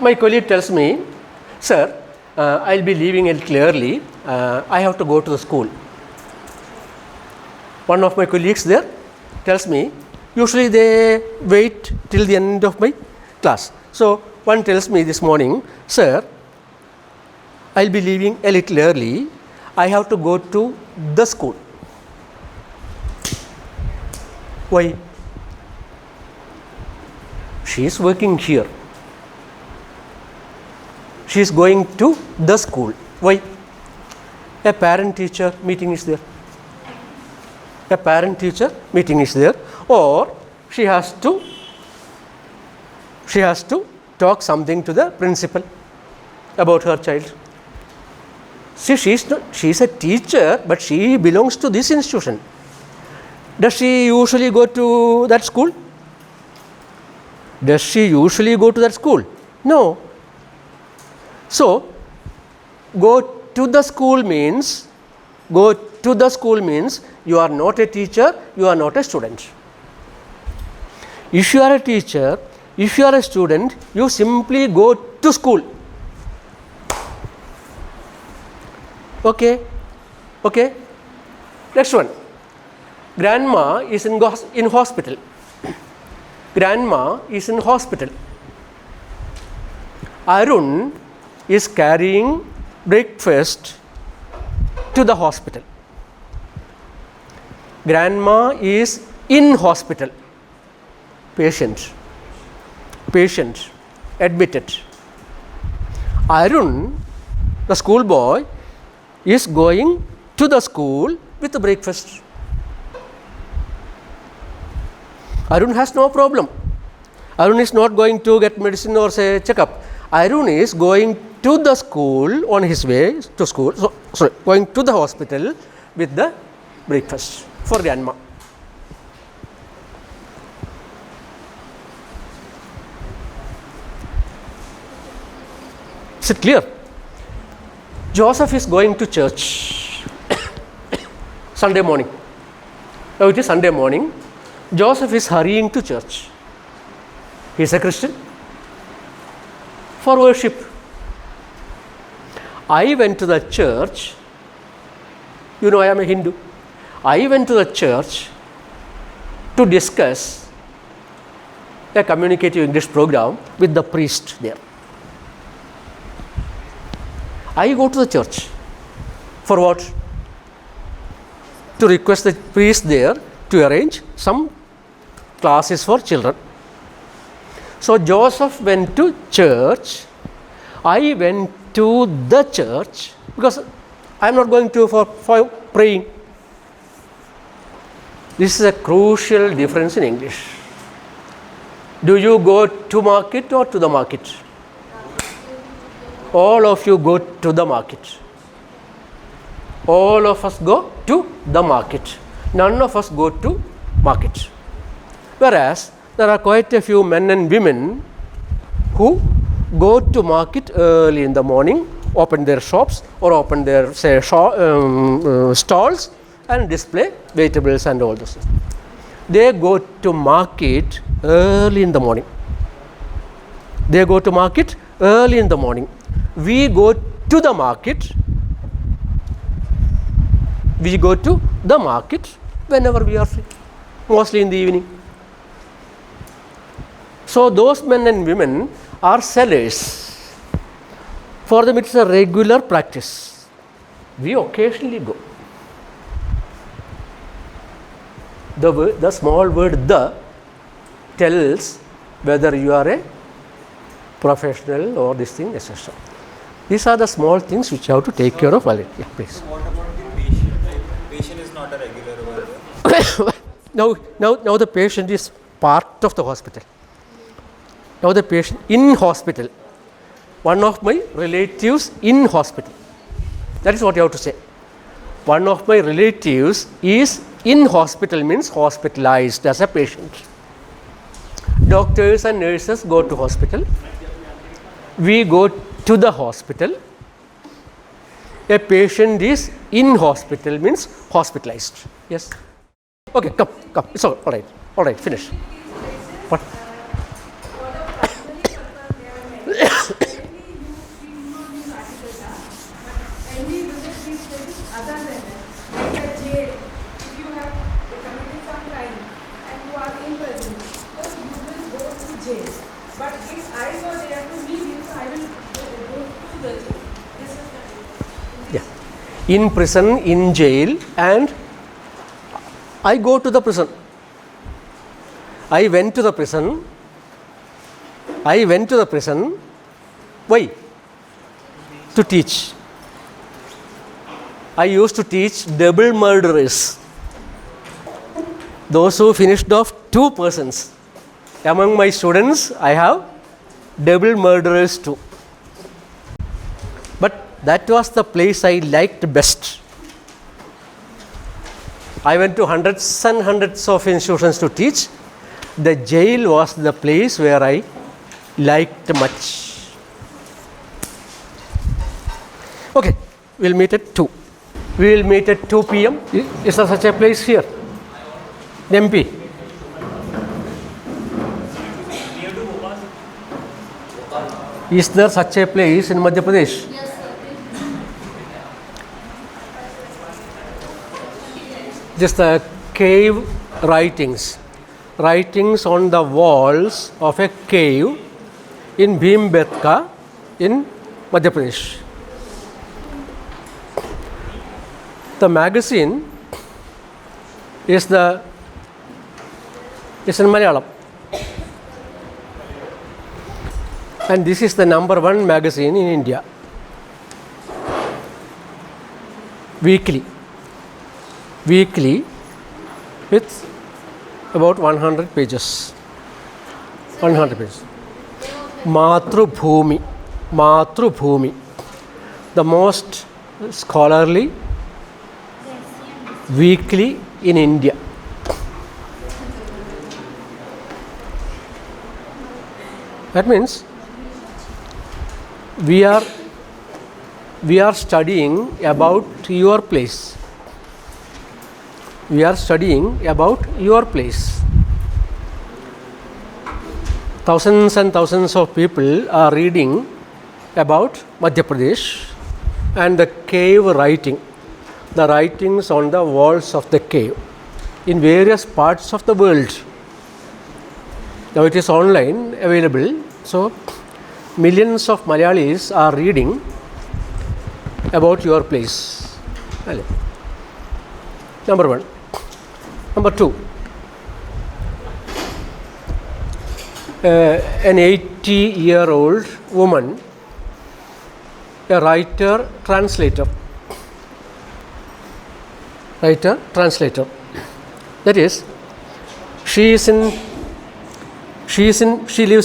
My colleague tells me, sir, I'll be leaving a little early. I have to go to the school. One of my colleagues there tells me, usually they wait till the end of my class. So one tells me this morning, sir, I'll be leaving a little early. I have to go to the school. Why? She is working here. She is going to the school. Why? A parent-teacher meeting is there. A parent-teacher meeting is there, or she has to talk something to the principal about her child. See, she is a teacher, but she belongs to this institution. Does she usually go to that school? Does she usually go to that school? No. So, go to the school means you are not a teacher, you are not a student. If you are a teacher, if you are a student, you simply go to school. Okay. Next one. Grandma is in hospital. Grandma is in hospital. Arun is carrying breakfast to the hospital. Grandma is in hospital. Patient, admitted. Arun, the schoolboy, is going to the school with the breakfast. Arun has no problem. Arun is not going to get medicine or say checkup. Arun is going to the school on his way to school, going to the hospital with the breakfast for grandma. Is it clear? Joseph is going to church Sunday morning. Now it is Sunday morning. Joseph is hurrying to church. He is a Christian for worship. I went to the church. You know, I am a Hindu. I went to the church to discuss a communicative English program with the priest there. I go to the church for what? To request the priest there to arrange some classes for children. So Joseph went to church. I went to the church because I am not going to for praying. This is a crucial difference in English. Do you go to market or to the market? All of you go to the market. All of us go to the market. None of us go to market. Whereas there are quite a few men and women who go to market early in the morning, open their shops or open their stalls and display vegetables and all those things. They go to market early in the morning. They go to market early in the morning. We go to the market. We go to the market whenever we are free, mostly in the evening. So those men and women are sellers. For them it is a regular practice. We occasionally go. The small word "the" tells whether you are a professional or this thing, etc. These are the small things which you have to take care of. Yeah, please. So what about the patient? Patient is not a regular worker. Now the patient is part of the hospital. Now the patient in hospital. One of my relatives in hospital. That is what you have to say. One of my relatives is in hospital means hospitalized as a patient. Doctors and nurses go to hospital. We go to the hospital. A patient is in hospital means hospitalized. Yes. Okay, come. It's all right. All right, finish. What? other than that, like a jail, if you have committed some crime and you are in prison, so you will go to jail. But if I go there to meet you, so I will go to the jail. This is the difference. Yeah. In prison, in jail, and I go to the prison. I went to the prison. Why? To teach. I used to teach double murderers. Those who finished off 2 persons. Among my students, I have double murderers too. But that was the place I liked best. I went to hundreds and hundreds of institutions to teach. The jail was the place where I liked much. Okay, we'll meet at 2. We will meet at 2 p.m. Is there such a place here? MP. Is there such a place in Madhya Pradesh? Yes, sir. Just the cave writings on the walls of a cave in Bhimbetka in Madhya Pradesh. The magazine is in Malayalam. And this is the number 1 magazine in India. Weekly with about 100 pages. 100 pages. Matrubhumi, the most scholarly weekly in India. That means we are studying about your place. We are studying about your place. Thousands and thousands of people are reading about Madhya Pradesh and the cave writing, the writings on the walls of the cave in various parts of the world. Now it is online available, so millions of Malayalis are reading about your place. Number 1. Number 2. An 80-year-old woman, a writer translator. That is, she lives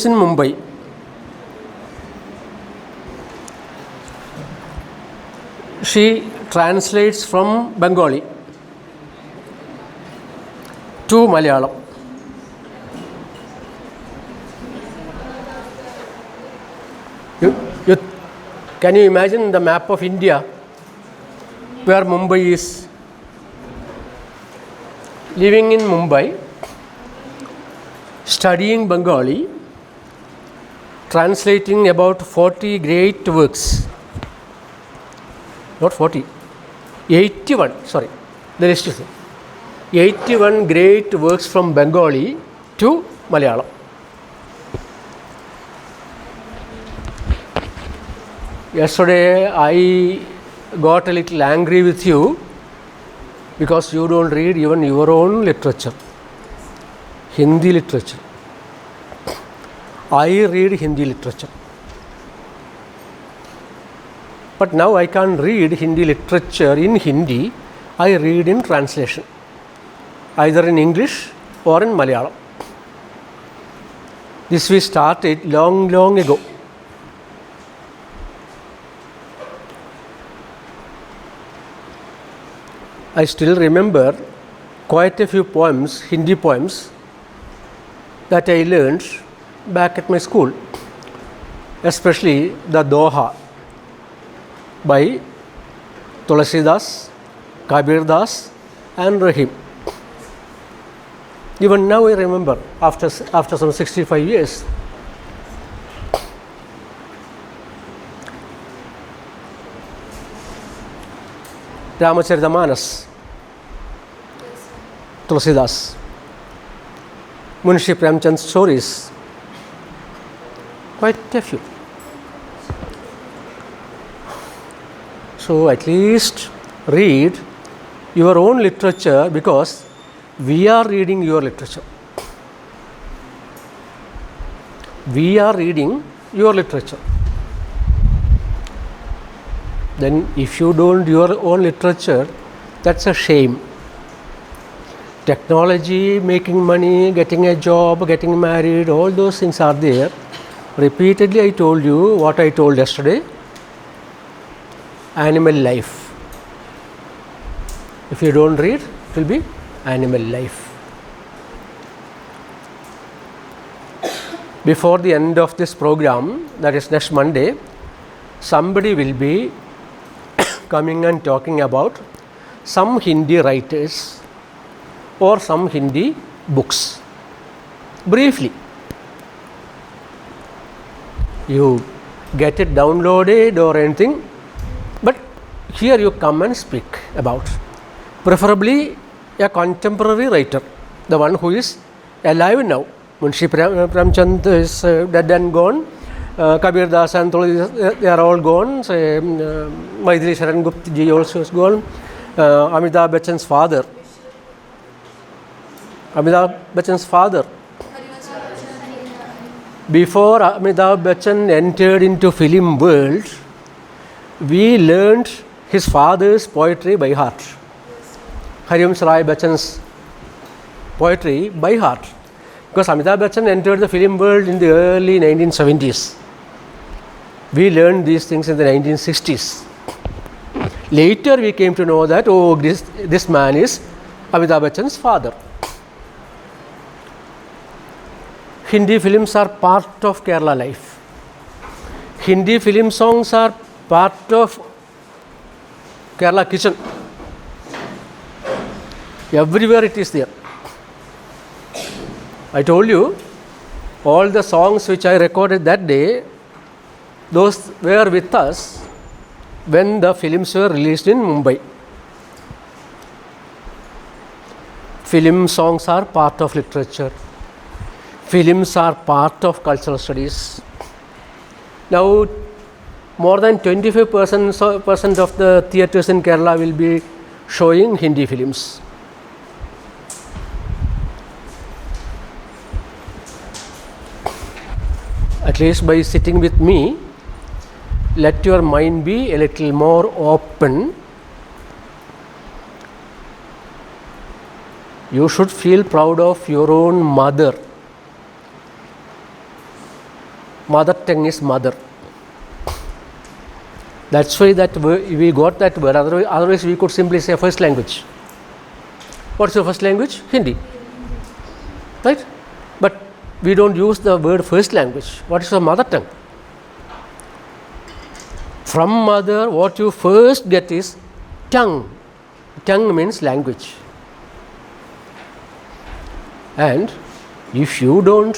in Mumbai. She translates from Bengali to Malayalam. Can you imagine the map of India where Mumbai is? Living in Mumbai, studying Bengali, translating about 40 great works. Not 40, 81, sorry, the list is 81 great works from Bengali to Malayalam. Yesterday I got a little angry with you because you don't read even your own literature, Hindi literature. I read Hindi literature. But now I can't read Hindi literature in Hindi, I read in translation, either in English or in Malayalam. This we started long ago. I still remember quite a few poems, Hindi poems, that I learned back at my school, especially the Doha by Tulasidas, Kabir Das and Rahim. Even now I remember after some 65 years. Ramacharitamanas, Tulsidas, Munshi Premchand's stories, quite a few. So at least read your own literature, because we are reading your literature. We are reading your literature. Then if you don't your own literature, that's a shame. Technology, making money, getting a job, getting married, all those things are there. Repeatedly I told you what I told yesterday. Animal life. If you don't read, it will be animal life. Before the end of this program, that is next Monday, somebody will be coming and talking about some Hindi writers or some Hindi books. Briefly. You get it downloaded or anything, but here you come and speak about. Preferably a contemporary writer, the one who is alive now. Munshi Premchand is dead and gone. Kabir Das and Tulsi, they are all gone. Maithili Sharan Gupta ji also is gone. Amitabh Bachchan's father. Before Amitabh Bachchan entered into film world, we learned his father's poetry by heart. Harivansh Rai Bachchan's poetry by heart. Because Amitabh Bachchan entered the film world in the early 1970s. We learned these things in the 1960s. Later we came to know that, oh, this man is Amitabh Bachchan's father. Hindi films are part of Kerala life. Hindi film songs are part of Kerala kitchen. Everywhere it is there. I told you, all the songs which I recorded that day, those were with us when the films were released in Mumbai. Film songs are part of literature. Films are part of cultural studies. Now, more than 25% of the theatres in Kerala will be showing Hindi films. At least by sitting with me, let your mind be a little more open. You should feel proud of your own mother. Mother tongue is mother. That's why that we got that word. Otherwise we could simply say first language. What's your first language? Hindi. Right? But we don't use the word first language. What is your mother tongue? From mother, what you first get is tongue. Tongue means language. And if you don't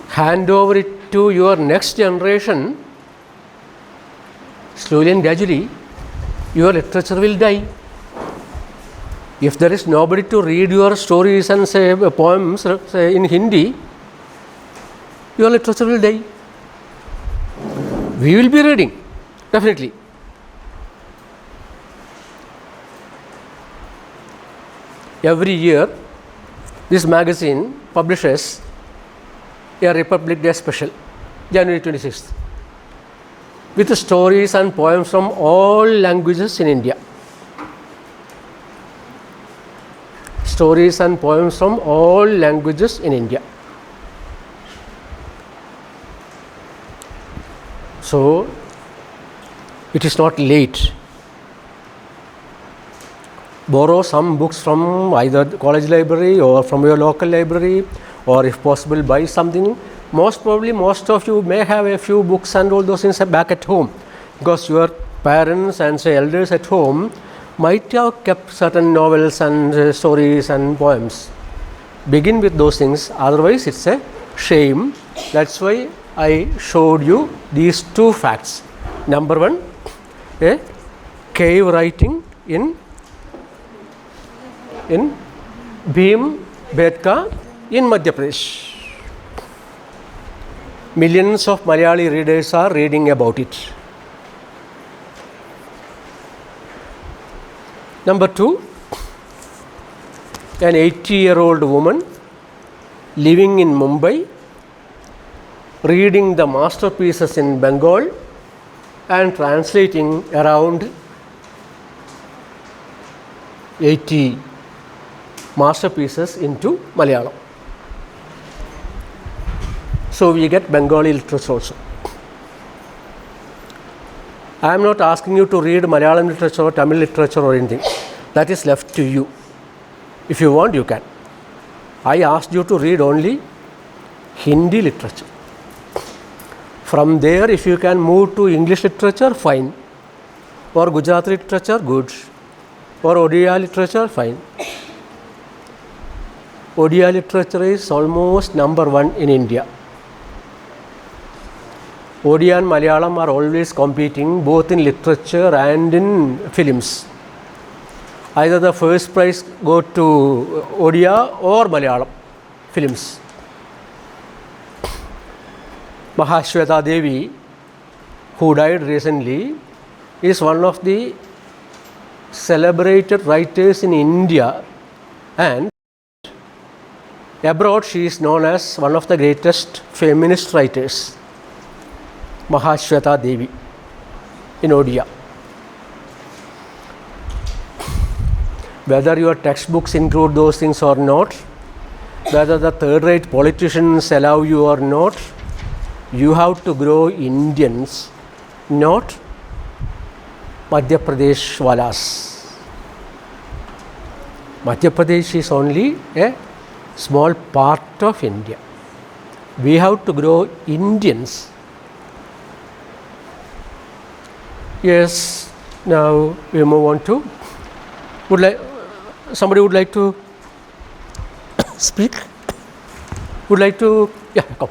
hand over it to your next generation, slowly and gradually, your literature will die. If there is nobody to read your stories and say poems say in Hindi, your literature will die. We will be reading, definitely. Every year, this magazine publishes a Republic Day special, January 26th, with stories and poems from all languages in India. Stories and poems from all languages in India. So, it is not late. Borrow some books from either college library or from your local library, or if possible buy something. Most probably most of you may have a few books and all those things back at home, because your parents and say elders at home might have kept certain novels and stories and poems. Begin with those things, otherwise it's a shame. That's why I showed you these two facts. Number one, a cave writing in Bhimbetka in Madhya Pradesh. Millions of Malayali readers are reading about it. Number 2, an 80-year-old woman living in Mumbai, reading the masterpieces in Bengal and translating around 80 masterpieces into Malayalam. So we get Bengali literature also. I am not asking you to read Malayalam literature, Tamil literature or anything. That is left to you. If you want, you can. I asked you to read only Hindi literature. From there, if you can move to English literature, fine. Or Gujarati literature, good. Or Odia literature, fine. Odia literature is almost number 1 in India. Odia and Malayalam are always competing both in literature and in films. Either the first prize go to Odia or Malayalam films. Mahashweta Devi, who died recently, is one of the celebrated writers in India, and abroad she is known as one of the greatest feminist writers. Mahashweta Devi in Odia. Whether your textbooks include those things or not, whether the third-rate politicians allow you or not, you have to grow Indians, not Madhya Pradesh walas. Madhya Pradesh is only a small part of India. We have to grow Indians. Yes, now we move on to, somebody would like to speak? Would like to, yeah, come.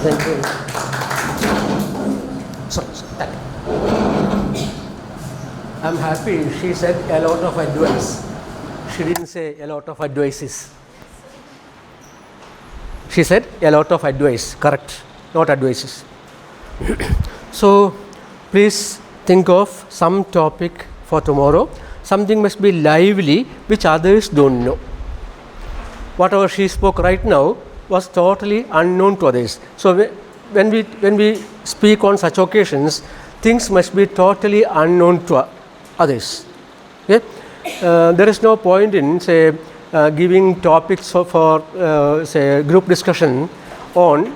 Thank you. Sorry. I'm happy she said a lot of advice. She didn't say a lot of advices. She said a lot of advice, correct, not advices. So please think of some topic for tomorrow. Something must be lively which others don't know. Whatever she spoke right now was totally unknown to others. So when we speak on such occasions, things must be totally unknown to others. Okay? There is no point in, say, giving topics for say, group discussion on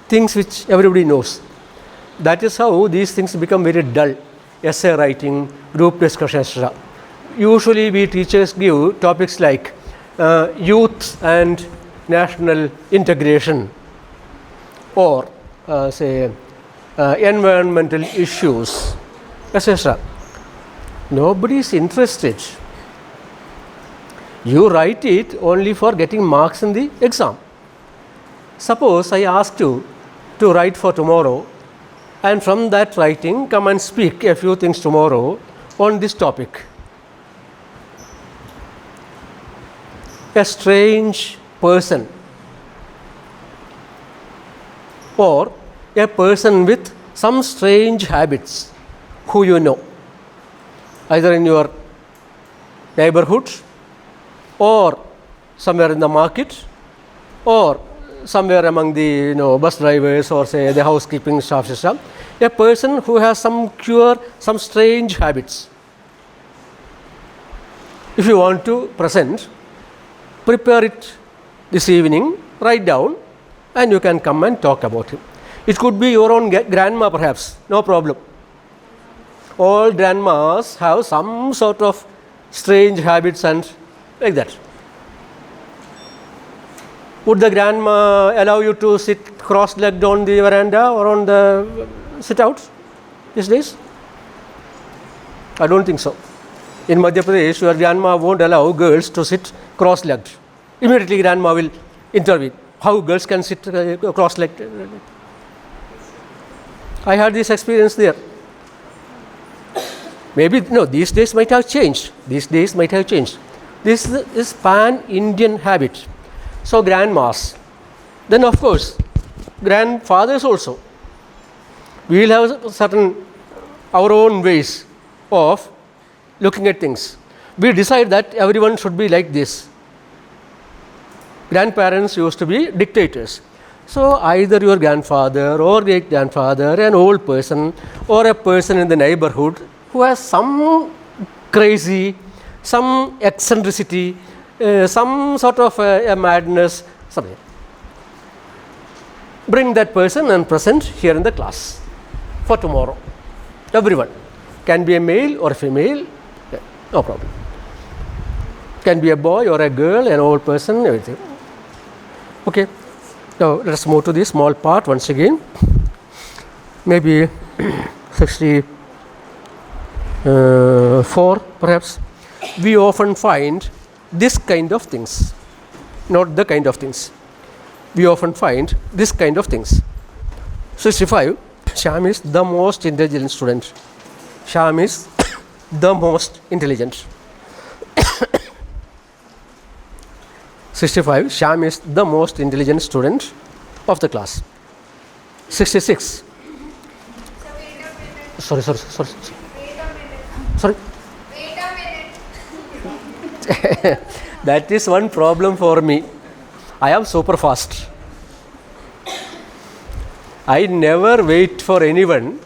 things which everybody knows. That is how these things become very dull. Essay writing, group discussion, etc. Usually we teachers give topics like youth and national integration, or say environmental issues, etc. Nobody is interested. You write it only for getting marks in the exam. Suppose I asked you to write for tomorrow, and from that writing come and speak a few things tomorrow on this topic. A strange person or a person with some strange habits who you know, either in your neighborhood or somewhere in the market or somewhere among the bus drivers or say the housekeeping staff system, a person who has some strange habits. If you want to present, prepare it this evening, write down, and you can come and talk about it. It could be your own grandma perhaps, no problem. All grandmas have some sort of strange habits and like that. Would the grandma allow you to sit cross-legged on the veranda or on the sit-outs these days? I don't think so. In Madhya Pradesh, your grandma won't allow girls to sit cross-legged. Immediately grandma will intervene. How girls can sit cross-legged? I had this experience there. Maybe, these days might have changed. This is pan-Indian habit. So grandmas, then of course grandfathers also. We will have certain our own ways of looking at things. We decide that everyone should be like this. Grandparents used to be dictators. So either your grandfather or great grandfather, an old person or a person in the neighborhood who has some crazy, some eccentricity, some sort of a madness, something. Bring that person and present here in the class for tomorrow. Everyone. Can be a male or a female, no problem. Can be a boy or a girl, an old person, everything. Okay. Now let us move to the small part once again. Maybe 64 perhaps. We often find this kind of things, not the kind of things. We often find this kind of things. 65. Shyam is the most intelligent student. Shyam is the most intelligent. 65. Shyam is the most intelligent student of the class. 66. Sorry. Wait a minute. That is one problem for me. I am super fast. I never wait for anyone.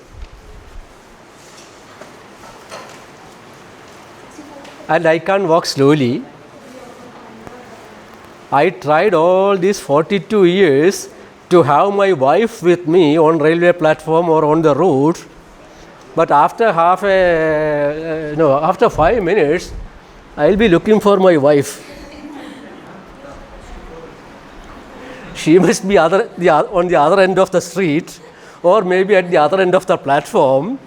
And I can't walk slowly. I tried all these 42 years to have my wife with me on railway platform or on the road. But after after 5 minutes, I will be looking for my wife. She must be on the other end of the street or maybe at the other end of the platform,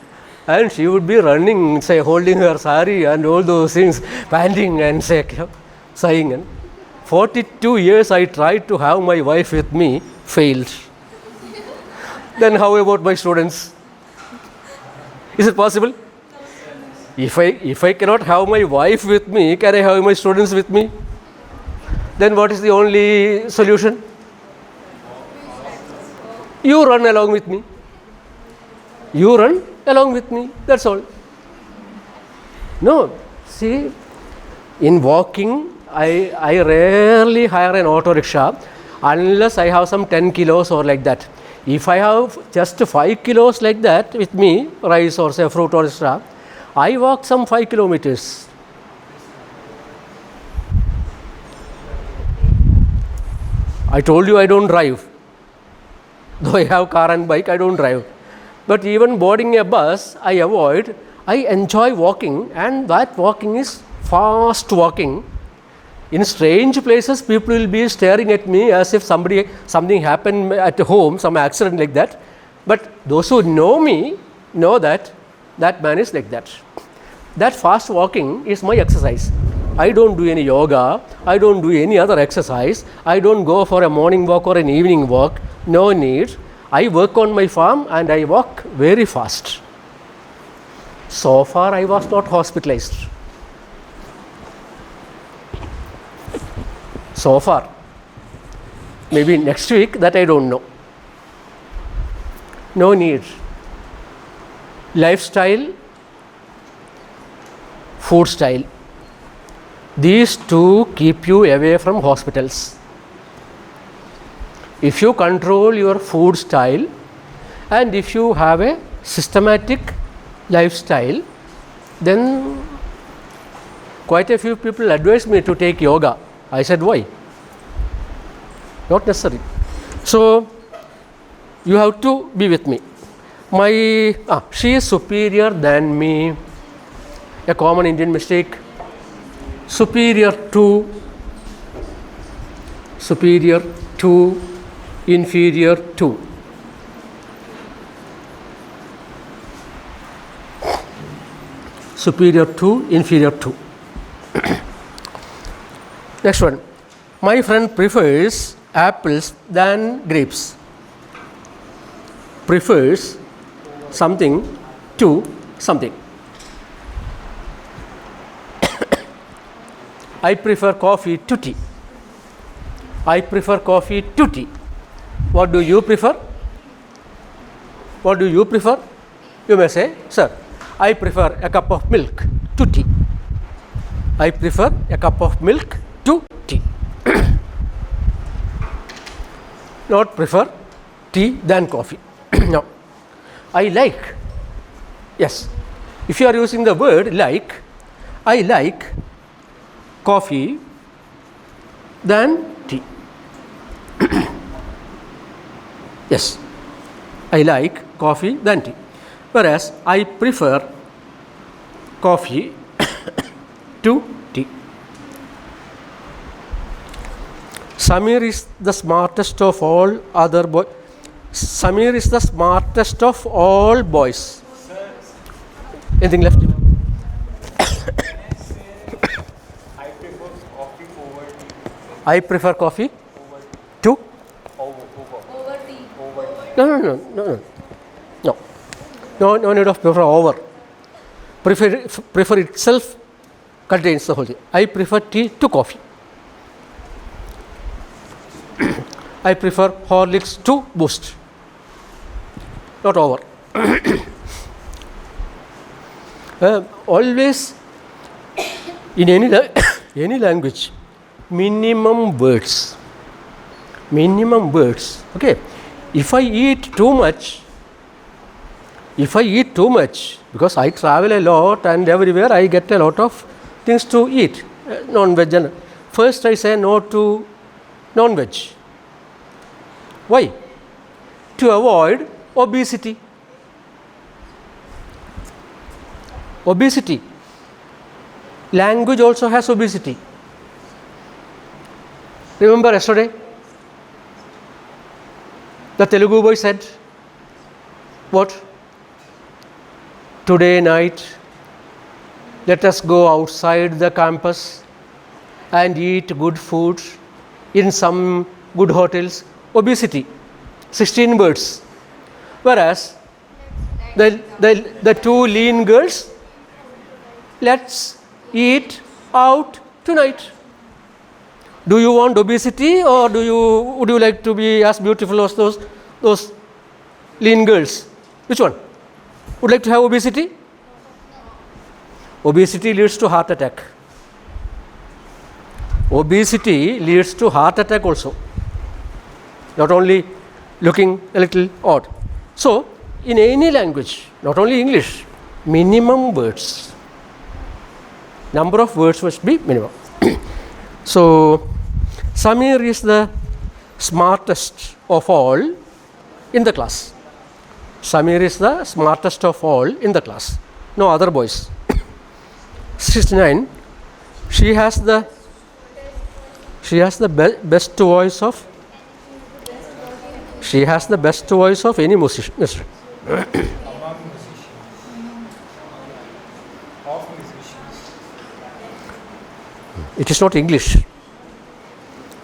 and she would be running, say, holding her sari and all those things, panting and sighing. And 42 years I tried to have my wife with me, failed. Then how about my students? Is it possible? If I cannot have my wife with me, can I have my students with me? Then what is the only solution? You run along with me. You run along with me. That's all. No, see, in walking, I rarely hire an auto rickshaw unless I have some 10 kilos or like that. If I have just 5 kilos like that with me, rice or say fruit or stuff, I walk some 5 kilometers. I told you I don't drive. Though I have car and bike, I don't drive. But even boarding a bus, I avoid. I enjoy walking, and that walking is fast walking. In strange places, people will be staring at me as if something happened at home, some accident like that. But those who know me know that that man is like that. That fast walking is my exercise. I don't do any yoga. I don't do any other exercise. I don't go for a morning walk or an evening walk. No need. I work on my farm and I walk very fast. So far, I was not hospitalized. So far. Maybe next week, that I don't know. No need. Lifestyle, food style. These two keep you away from hospitals. If you control your food style and if you have a systematic lifestyle, then quite a few people advised me to take yoga. I said, why? Not necessary. So, you have to be with me. She is superior than me. A common Indian mistake. Superior to, inferior to. Superior to, inferior to. Next one. My friend prefers apples than grapes. Prefers something to something. I prefer coffee to tea. I prefer coffee to tea. What do you prefer? What do you prefer? You may say, sir, I prefer a cup of milk to tea. I prefer a cup of milk to tea. Not prefer tea than coffee. No. I like. Yes. If you are using the word like, I like coffee than tea. Yes. I like coffee than tea. Whereas I prefer coffee to tea. Samir is the smartest of all other boys. Samir is the smartest of all boys. Anything left? I prefer coffee over tea. I prefer coffee to? Over tea. No need of prefer over. Prefer itself contains the whole thing. I prefer tea to coffee. I prefer Horlicks to Boost. Not over. Always in any language, minimum words. Okay. If I eat too much, because I travel a lot and everywhere I get a lot of things to eat, non-veg. First I say no to non-veg. Why? To avoid obesity. Obesity. Language also has obesity. Remember yesterday? The Telugu boy said, what? Today night, let us go outside the campus and eat good food in some good hotels. Obesity, 16 words. Whereas the two lean girls, let's eat out tonight. Do you want obesity or would you like to be as beautiful as those lean girls? Which one? Would like to have obesity? Obesity leads to heart attack. Obesity leads to heart attack also. Not only looking a little odd. So, in any language, not only English, minimum words. Number of words must be minimum. So, Samir is the smartest of all in the class. Samir is the smartest of all in the class. No other boys. 69. She has the She has the best voice of. She has the best voice of any musician. Among musicians. Of musicians. It is not English.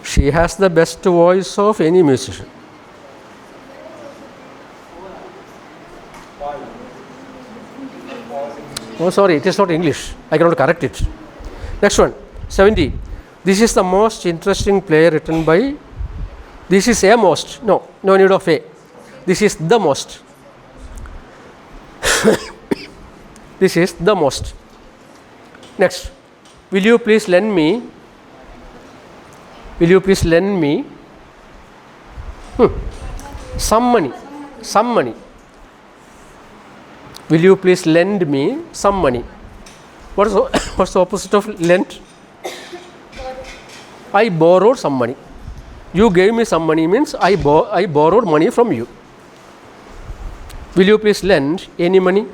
She has the best voice of any musician. Oh, sorry, it is not English. I cannot correct it. Next one, 70. This is the most interesting play written by. This is a most. No need of a. This is the most. This is the most. Next, will you please lend me? Will you please lend me some money? Some money. Will you please lend me some money? What's the opposite of lend? I borrowed some money. You gave me some money means I borrowed money from you. Will you please lend any money?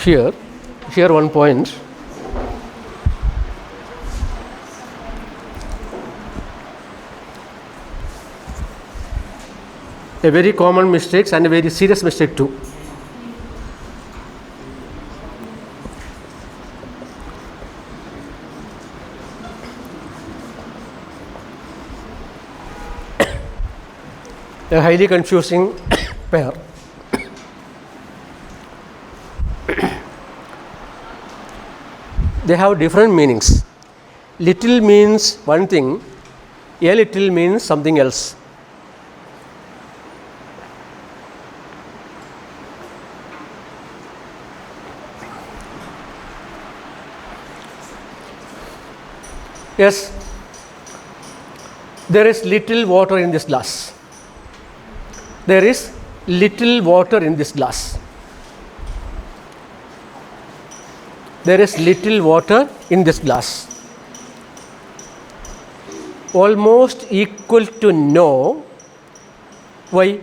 Here one point. A very common mistake and a very serious mistake too. A highly confusing pair. They have different meanings. Little means one thing, a little means something else. Yes, there is little water in this glass. There is little water in this glass. There is little water in this glass. Almost equal to no. Why?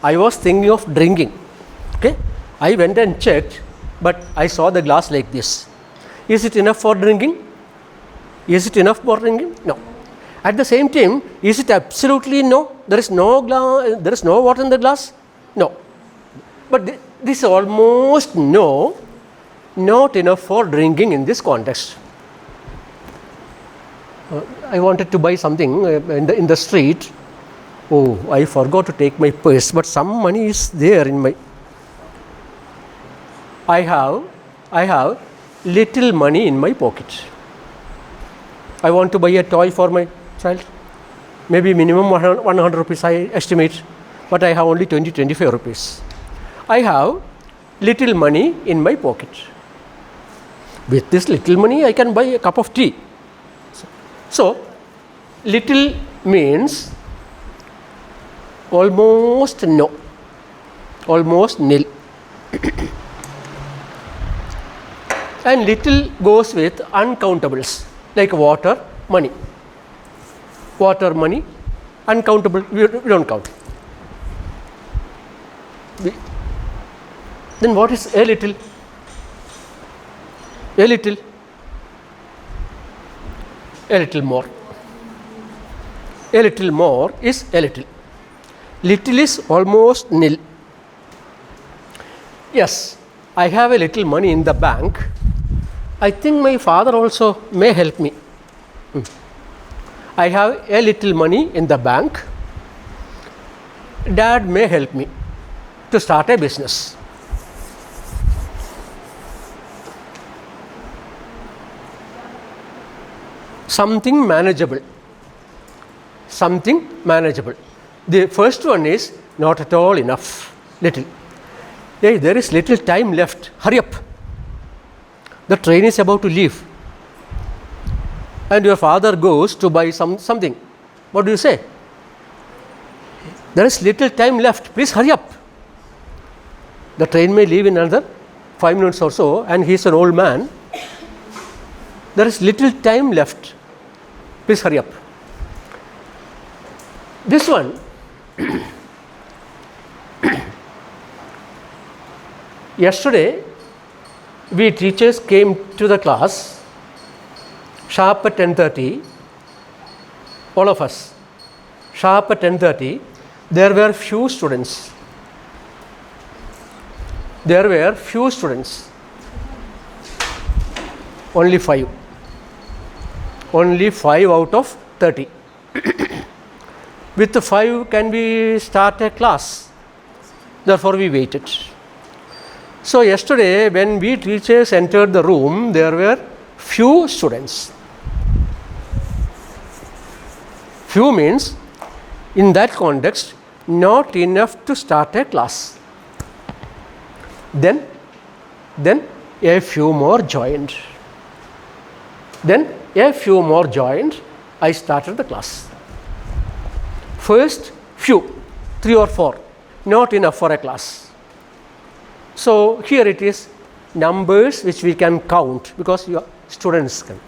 I was thinking of drinking. Okay, I went and checked, but I saw the glass like this. Is it enough for drinking? Is it enough for drinking? No. At the same time, is it absolutely no? There is no water in the glass? No. But this is almost no, not enough for drinking in this context. I wanted to buy something in the street. Oh, I forgot to take my purse, but some money is there in my. I have little money in my pocket. I want to buy a toy for my child. Maybe minimum 100 rupees I estimate, but I have only 25 rupees. I have little money in my pocket. With this little money, I can buy a cup of tea. So, little means almost no, almost nil. And little goes with uncountables like water, money. Water, money, uncountable, we don't count. Then what is a little? A little. A little more. A little more is a little. Little is almost nil. Yes, I have a little money in the bank. I think my father also may help me. I have a little money in the bank. Dad may help me to start a business. Something manageable. Something manageable. The first one is not at all enough. Little. Hey, there is little time left. Hurry up. The train is about to leave. And your father goes to buy something. What do you say? There is little time left. Please hurry up. The train may leave in another 5 minutes or so, and he is an old man. There is little time left. Please hurry up. This one, yesterday, we teachers came to the class Sharp at 10:30, all of us, sharp at 10:30, there were few students. There were few students. Only 5. Only 5 out of 30. With the 5 can we start a class? Therefore we waited. So yesterday when we teachers entered the room, there were few students. Few means in that context not enough to start a class. Then a few more joined. Then a few more joined. I started the class. First few, 3 or 4, not enough for a class. So here it is numbers which we can count because your students can.